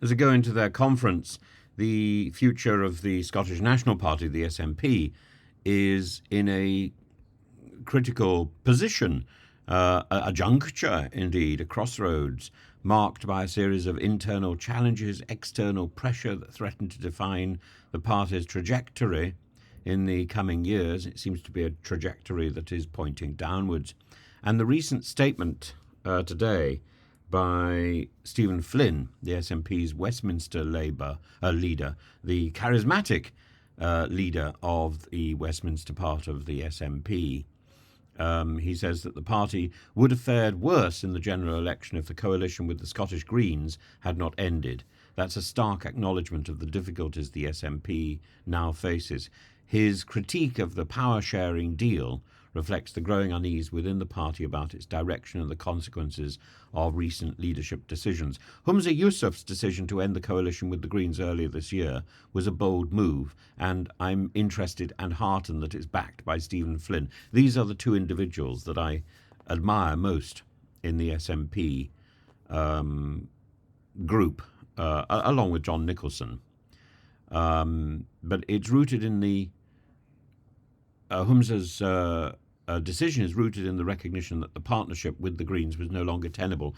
as they go into their conference, the future of the Scottish National Party, the SNP, is in a critical position, a juncture, indeed, a crossroads, marked by a series of internal challenges, external pressure that threaten to define the party's trajectory in the coming years. It seems to be a trajectory that is pointing downwards. And the recent statement today by Stephen Flynn, the SNP's Westminster Labour leader, the charismatic leader of the Westminster part of the SNP. He says that the party would have fared worse in the general election if the coalition with the Scottish Greens had not ended. That's a stark acknowledgement of the difficulties the SNP now faces. His critique of the power-sharing deal reflects the growing unease within the party about its direction and the consequences of recent leadership decisions. Humza Yousaf's decision to end the coalition with the Greens earlier this year was a bold move, and I'm interested and heartened that it's backed by Stephen Flynn. These are the two individuals that I admire most in the SNP group, along with John Nicholson. But it's rooted in the Humza's decision is rooted in the recognition that the partnership with the Greens was no longer tenable.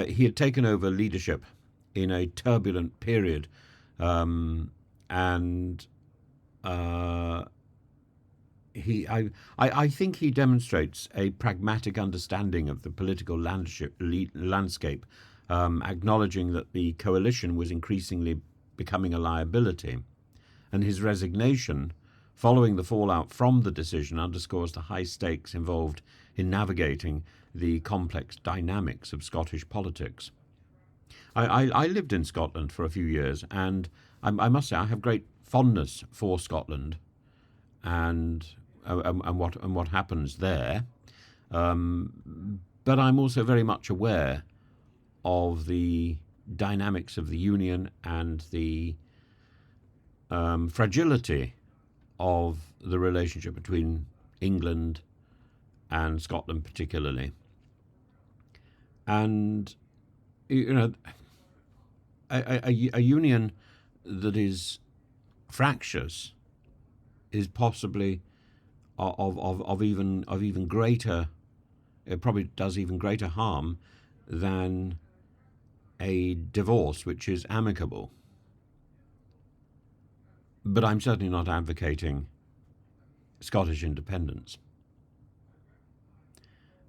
He had taken over leadership in a turbulent period, and I think he demonstrates a pragmatic understanding of the political landscape, acknowledging that the coalition was increasingly becoming a liability, and his resignation following the fallout from the decision underscores the high stakes involved in navigating the complex dynamics of Scottish politics. I lived in Scotland for a few years, and I must say I have great fondness for Scotland and what happens there. But I'm also very much aware of the dynamics of the Union and the fragility of the relationship between England and Scotland particularly. And, you know, a union that is fractious is possibly of even greater, it probably does even greater harm than a divorce which is amicable. But I'm certainly not advocating Scottish independence,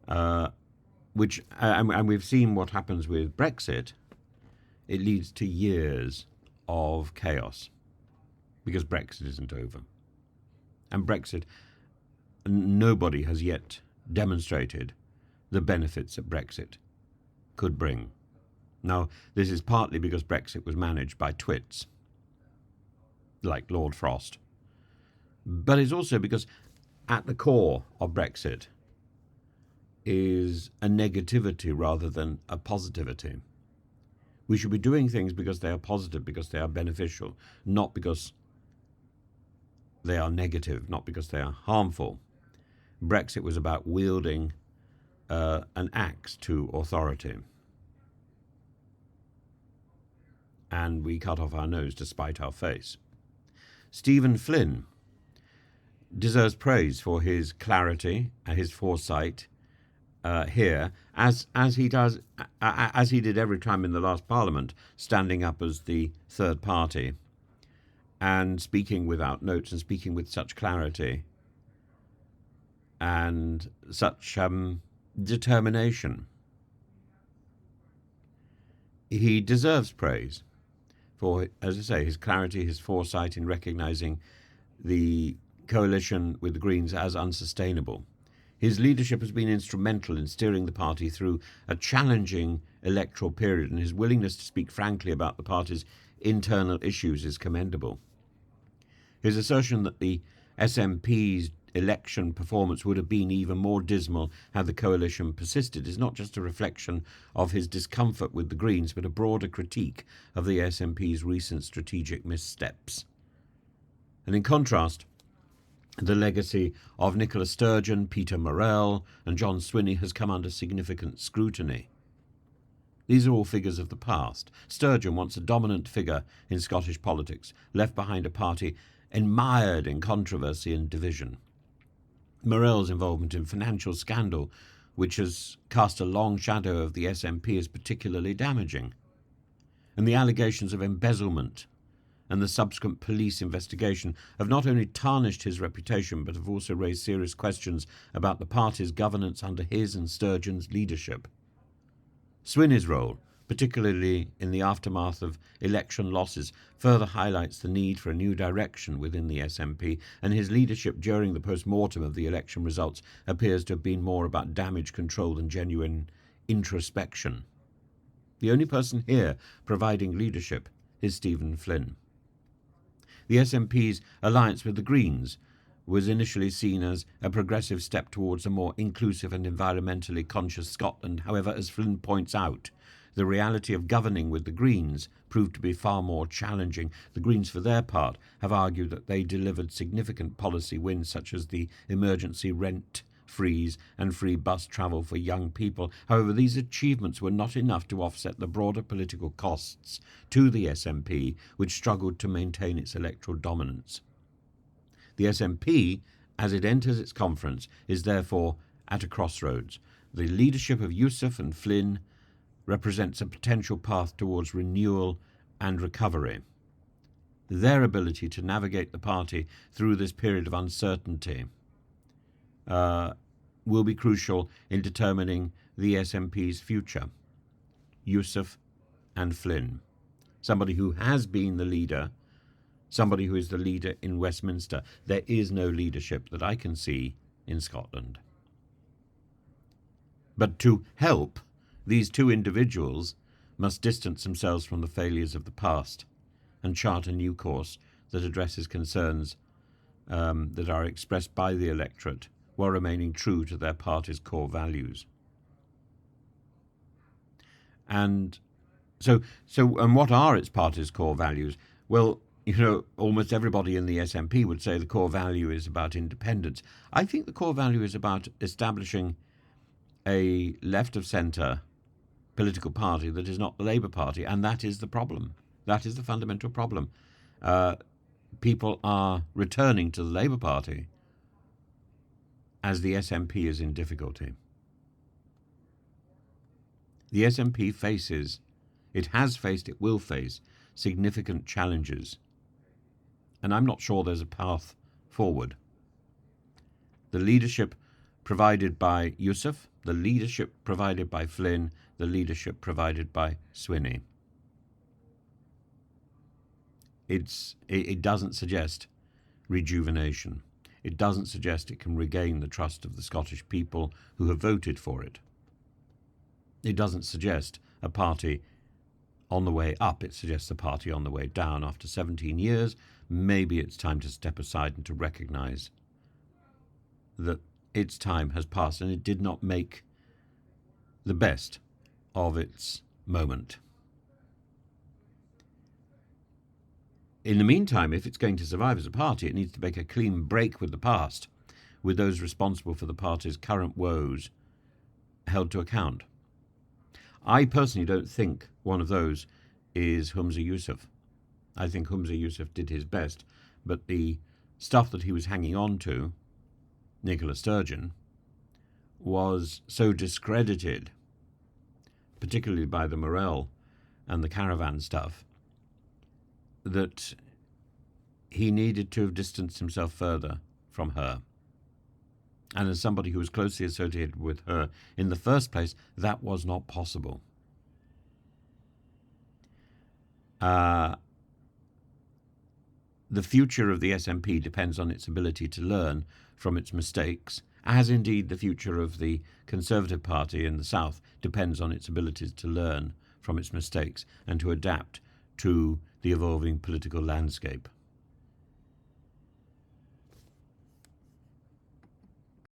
and we've seen what happens with Brexit. It leads to years of chaos because Brexit isn't over. And Brexit, nobody has yet demonstrated the benefits that Brexit could bring. Now, this is partly because Brexit was managed by twits like Lord Frost. But it's also because at the core of Brexit is a negativity rather than a positivity. We should be doing things because they are positive, because they are beneficial, not because they are negative, not because they are harmful. Brexit was about wielding an axe to authority. And we cut off our nose to spite our face. Stephen Flynn deserves praise for his clarity and his foresight here, as he did every time in the last Parliament, standing up as the third party and speaking without notes and speaking with such clarity and such determination. He deserves praise for, as I say, his clarity, his foresight in recognising the coalition with the Greens as unsustainable. His leadership has been instrumental in steering the party through a challenging electoral period, and his willingness to speak frankly about the party's internal issues is commendable. His assertion that the SNP's election performance would have been even more dismal had the coalition persisted is not just a reflection of his discomfort with the Greens, but a broader critique of the SNP's recent strategic missteps. And in contrast, the legacy of Nicola Sturgeon, Peter Murrell and John Swinney has come under significant scrutiny. These are all figures of the past. Sturgeon, once a dominant figure in Scottish politics, left behind a party enmired in controversy and division. Murrell's involvement in financial scandal, which has cast a long shadow of the SNP, is particularly damaging. And the allegations of embezzlement and the subsequent police investigation have not only tarnished his reputation, but have also raised serious questions about the party's governance under his and Sturgeon's leadership. Swinney's role, particularly in the aftermath of election losses, further highlights the need for a new direction within the SNP, and his leadership during the post-mortem of the election results appears to have been more about damage control than genuine introspection. The only person here providing leadership is Stephen Flynn. The SNP's alliance with the Greens was initially seen as a progressive step towards a more inclusive and environmentally conscious Scotland. However, as Flynn points out, the reality of governing with the Greens proved to be far more challenging. The Greens, for their part, have argued that they delivered significant policy wins, such as the emergency rent freeze and free bus travel for young people. However, these achievements were not enough to offset the broader political costs to the SNP, which struggled to maintain its electoral dominance. The SNP, as it enters its conference, is therefore at a crossroads. The leadership of Yusuf and Flynn represents a potential path towards renewal and recovery. Their ability to navigate the party through this period of uncertainty will be crucial in determining the SNP's future. Yusuf and Flynn, somebody who has been the leader, somebody who is the leader in Westminster. There is no leadership that I can see in Scotland. But to help, these two individuals must distance themselves from the failures of the past and chart a new course that addresses concerns that are expressed by the electorate while remaining true to their party's core values. And so what are its party's core values? Well, almost everybody in the SNP would say the core value is about independence. I think the core value is about establishing a left-of-centre political party that is not the Labour Party, and that is the problem. That is the fundamental problem. People are returning to the Labour Party as the SNP is in difficulty. The SNP it will face significant challenges, and I'm not sure there's a path forward. The leadership provided by Yusuf, the leadership provided by Flynn, the leadership provided by Swinney. It doesn't suggest rejuvenation. It doesn't suggest it can regain the trust of the Scottish people who have voted for it. It doesn't suggest a party on the way up. It suggests a party on the way down. After 17 years, maybe it's time to step aside and to recognise that its time has passed and it did not make the best of its moment. In the meantime, if it's going to survive as a party, it needs to make a clean break with the past, with those responsible for the party's current woes held to account. I personally don't think one of those is Humza Yousaf. I think Humza Yousaf did his best, but the stuff that he was hanging on to, Nicola Sturgeon, was so discredited, particularly by the Murrell and the caravan stuff, that he needed to have distanced himself further from her. And as somebody who was closely associated with her in the first place, that was not possible. The future of the SNP depends on its ability to learn from its mistakes, as indeed the future of the Conservative Party in the South depends on its ability to learn from its mistakes and to adapt to the evolving political landscape.